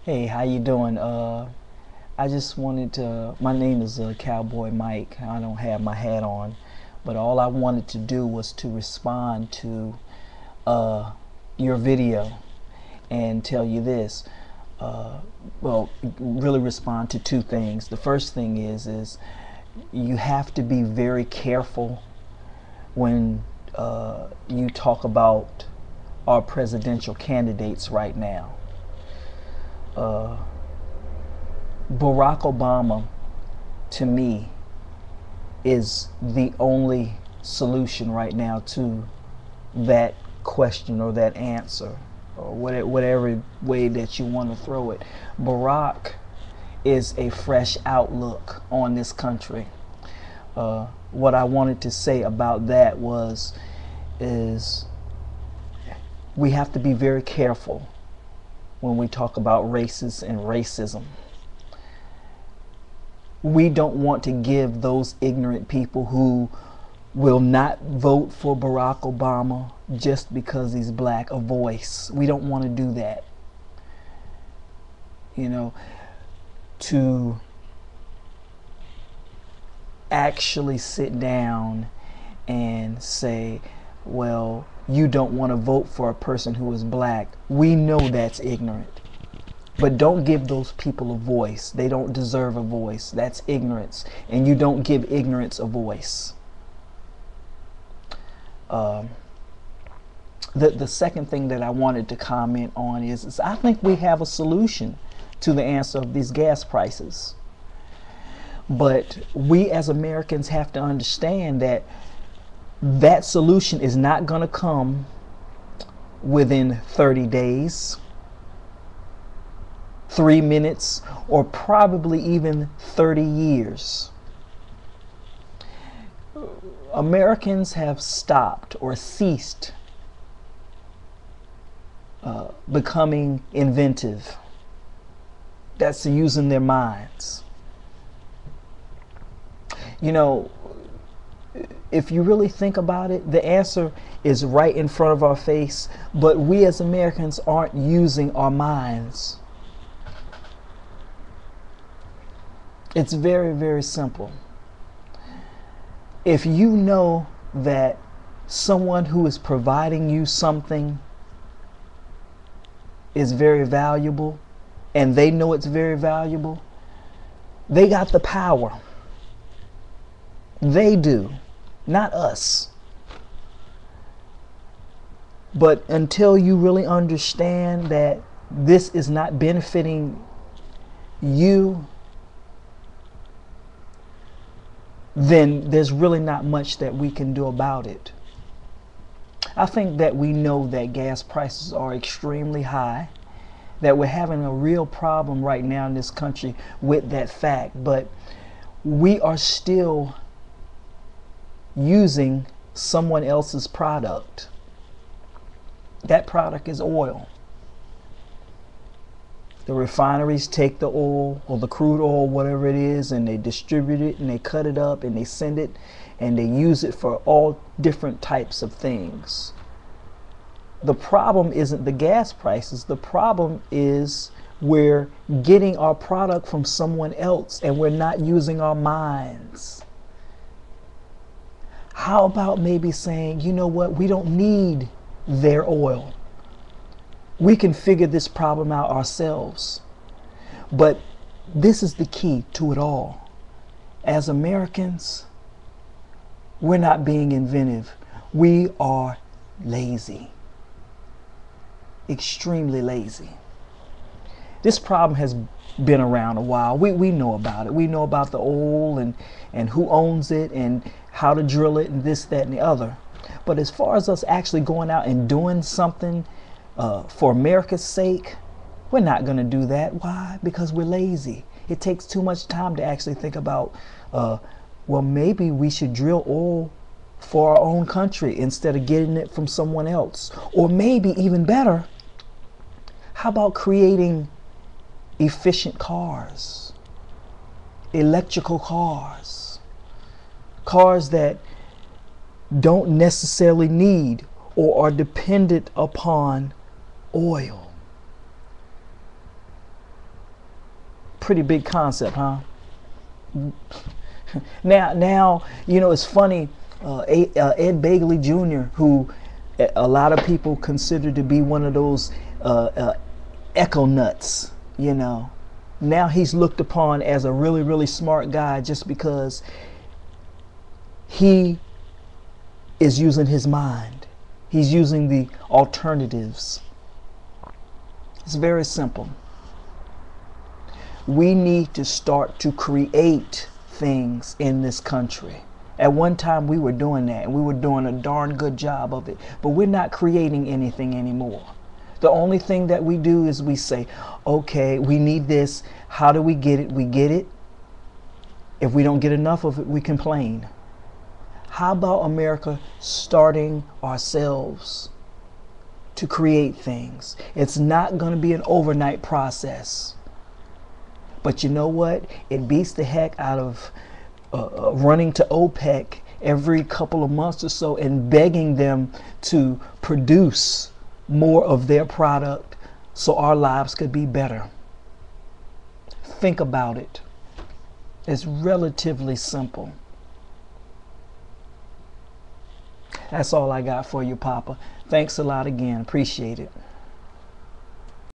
Hey, how you doing? I just wanted to. My name is Cowboy Mike. I don't have my hat on, but all I wanted to do was to respond to uh, your video and tell you this. Uh, well, really respond to two things. The first thing is you have to be very careful when you talk about our presidential candidates right now. Uh, Barack Obama, to me, is the only solution right now to that question or that answer, or whatever way that you want to throw it. Barack is a fresh outlook on this country. What I wanted to say about that is we have to be very careful when we talk about races and racism. We don't want to give those ignorant people who will not vote for Barack Obama just because he's black a voice. We don't want to do that. You know, to actually sit down and say, well, you don't want to vote for a person who is black. We know that's ignorant. But don't give those people a voice. They don't deserve a voice. That's ignorance. And you don't give ignorance a voice. The second thing that I wanted to comment on is I think we have a solution to the answer of these gas prices. But we as Americans have to understand that that solution is not going to come within 30 days. 3 minutes, or probably even 30 years. Americans have stopped or ceased becoming inventive. That's using their minds. You know, if you really think about it, the answer is right in front of our face, but we as Americans aren't using our minds. It's very, very simple. If you know that someone who is providing you something is very valuable, and they know it's very valuable, they got the power. They do, not us. But until you really understand that this is not benefiting you, then there's really not much that we can do about it. I think that we know that gas prices are extremely high, that we're having a real problem right now in this country with that fact, but we are still using someone else's product. That product is oil. The refineries take the oil or the crude oil, whatever it is, and they distribute it and they cut it up and they send it and they use it for all different types of things. The problem isn't the gas prices. The problem is we're getting our product from someone else and we're not using our minds. How about maybe saying, you know what, we don't need their oil. We can figure this problem out ourselves. But this is the key to it all. As Americans, we're not being inventive. We are lazy. Extremely lazy. This problem has been around a while. We know about it. We know about the oil and who owns it and how to drill it and this, that, and the other. But as far as us actually going out and doing something for America's sake, we're not going to do that. Why? Because we're lazy. It takes too much time to actually think about, well, maybe we should drill oil for our own country instead of getting it from someone else. Or maybe even better, how about creating efficient cars, electrical cars, cars that don't necessarily need or are dependent upon oil. pretty big concept, huh? Now, you know, it's funny. Ed Begley Jr., who a lot of people consider to be one of those echo nuts, you know, now he's looked upon as a really, really smart guy just because he is using his mind. He's using the alternatives. It's very simple. We need to start to create things in this country. At one time we were doing that, and we were doing a darn good job of it, but we're not creating anything anymore. The only thing that we do is we say, okay, we need this. How do we get it? We get it. If we don't get enough of it, we complain. How about America starting ourselves to create things? It's not going to be an overnight process. But you know what? It beats the heck out of running to OPEC every couple of months or so and begging them to produce more of their product so our lives could be better. Think about it. It's relatively simple. That's all I got for you, Papa. Thanks a lot again. Appreciate it.